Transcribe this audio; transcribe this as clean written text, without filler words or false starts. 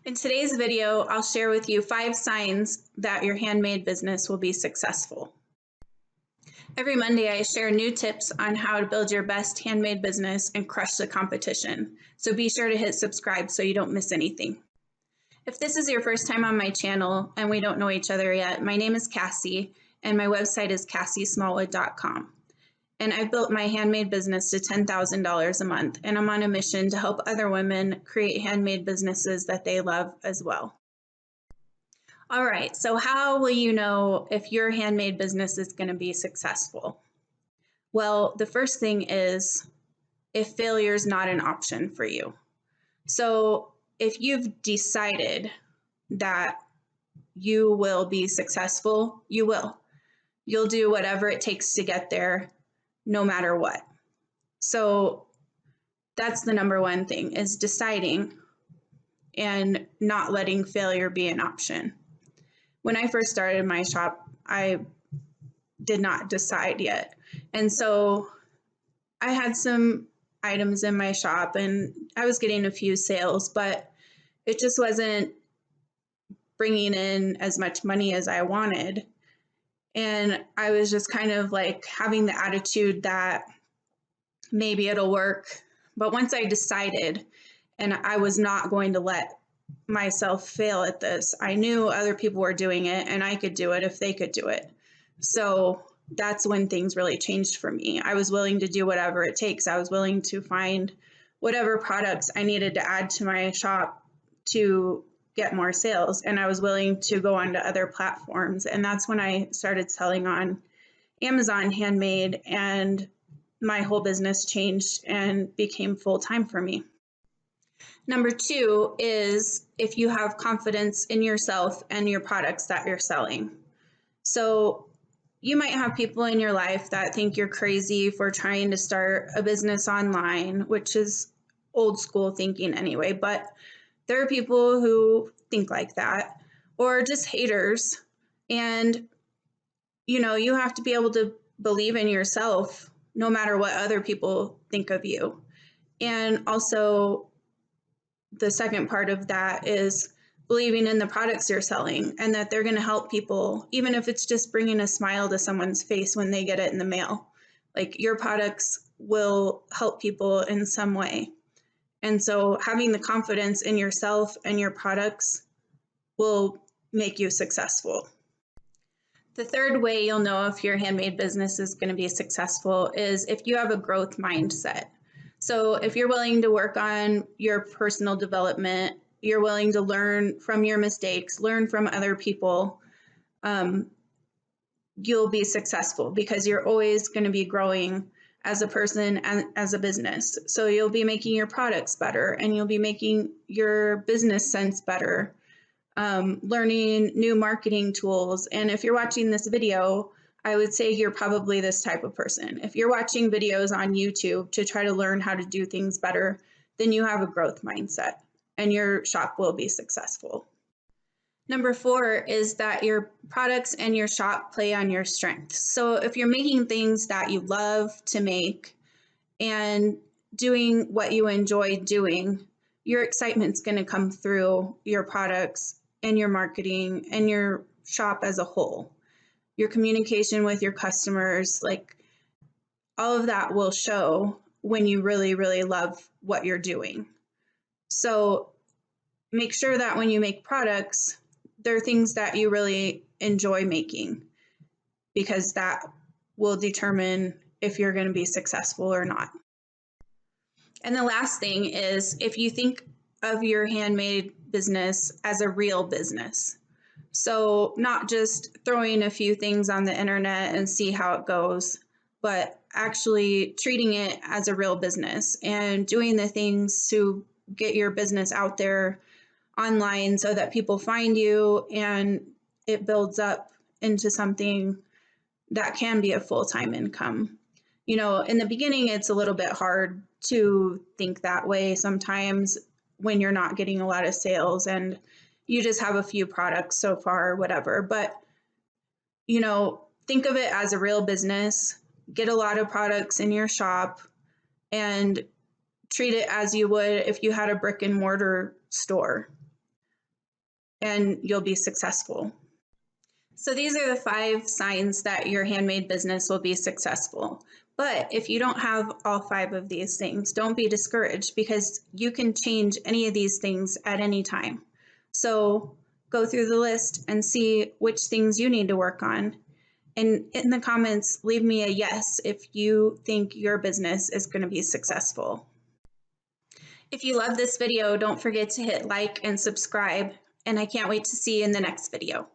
In today's video, I'll share with you 5 signs that your handmade business will be successful. Every Monday, I share new tips on how to build your best handmade business and crush the competition. So be sure to hit subscribe so you don't miss anything. If this is your first time on my channel and we don't know each other yet, my name is Cassie and my website is CassieSmallwood.com. And I've built my handmade business to $10,000 a month, and I'm on a mission to help other women create handmade businesses that they love as well. All right, so how will you know if your handmade business is going to be successful? Well, the first thing is if failure is not an option for you. So if you've decided that you will be successful, you will. You'll do whatever it takes to get there, no matter what. So that's the number one thing, is deciding and not letting failure be an option. When I first started my shop, I did not decide yet. And so I had some items in my shop and I was getting a few sales, but it just wasn't bringing in as much money as I wanted. And I was just kind of like having the attitude that maybe it'll work. But once I decided, and I was not going to let myself fail at this, I knew other people were doing it and I could do it if they could do it. So that's when things really changed for me. I was willing to do whatever it takes. I was willing to find whatever products I needed to add to my shop to get more sales, and I was willing to go onto other platforms. And that's when I started selling on Amazon handmade, and my whole business changed and became full-time for me. Number 2 is if you have confidence in yourself and your products that you're selling. So you might have people in your life that think you're crazy for trying to start a business online, which is old school thinking anyway, but there are people who think like that, or just haters. And, you have to be able to believe in yourself no matter what other people think of you. And also, the second part of that is believing in the products you're selling and that they're going to help people, even if it's just bringing a smile to someone's face when they get it in the mail. Like, your products will help people in some way. And so having the confidence in yourself and your products will make you successful. The third way you'll know if your handmade business is going to be successful is if you have a growth mindset. So if you're willing to work on your personal development, you're willing to learn from your mistakes, learn from other people, you'll be successful because you're always going to be growing as a person and as a business. So you'll be making your products better and you'll be making your business sense better, learning new marketing tools. And if you're watching this video, I would say you're probably this type of person. If you're watching videos on YouTube to try to learn how to do things better, then you have a growth mindset and your shop will be successful. Number 4 is that your products and your shop play on your strengths. So if you're making things that you love to make and doing what you enjoy doing, your excitement's going to come through your products and your marketing and your shop as a whole. Your communication with your customers, like all of that will show when you really, really love what you're doing. So make sure that when you make products, there are things that you really enjoy making, because that will determine if you're going to be successful or not. And the last thing is if you think of your handmade business as a real business. So not just throwing a few things on the internet and see how it goes, but actually treating it as a real business and doing the things to get your business out there online so that people find you and it builds up into something that can be a full-time income. In the beginning, it's a little bit hard to think that way sometimes when you're not getting a lot of sales and you just have a few products so far or whatever. But, think of it as a real business get a lot of products in your shop, and treat it as you would if you had a brick and mortar store, and you'll be successful. So these are the 5 signs that your handmade business will be successful. But if you don't have all 5 of these things, don't be discouraged, because you can change any of these things at any time. So go through the list and see which things you need to work on. And in the comments, leave me a yes if you think your business is going to be successful. If you love this video, don't forget to hit like and subscribe, and I can't wait to see you in the next video.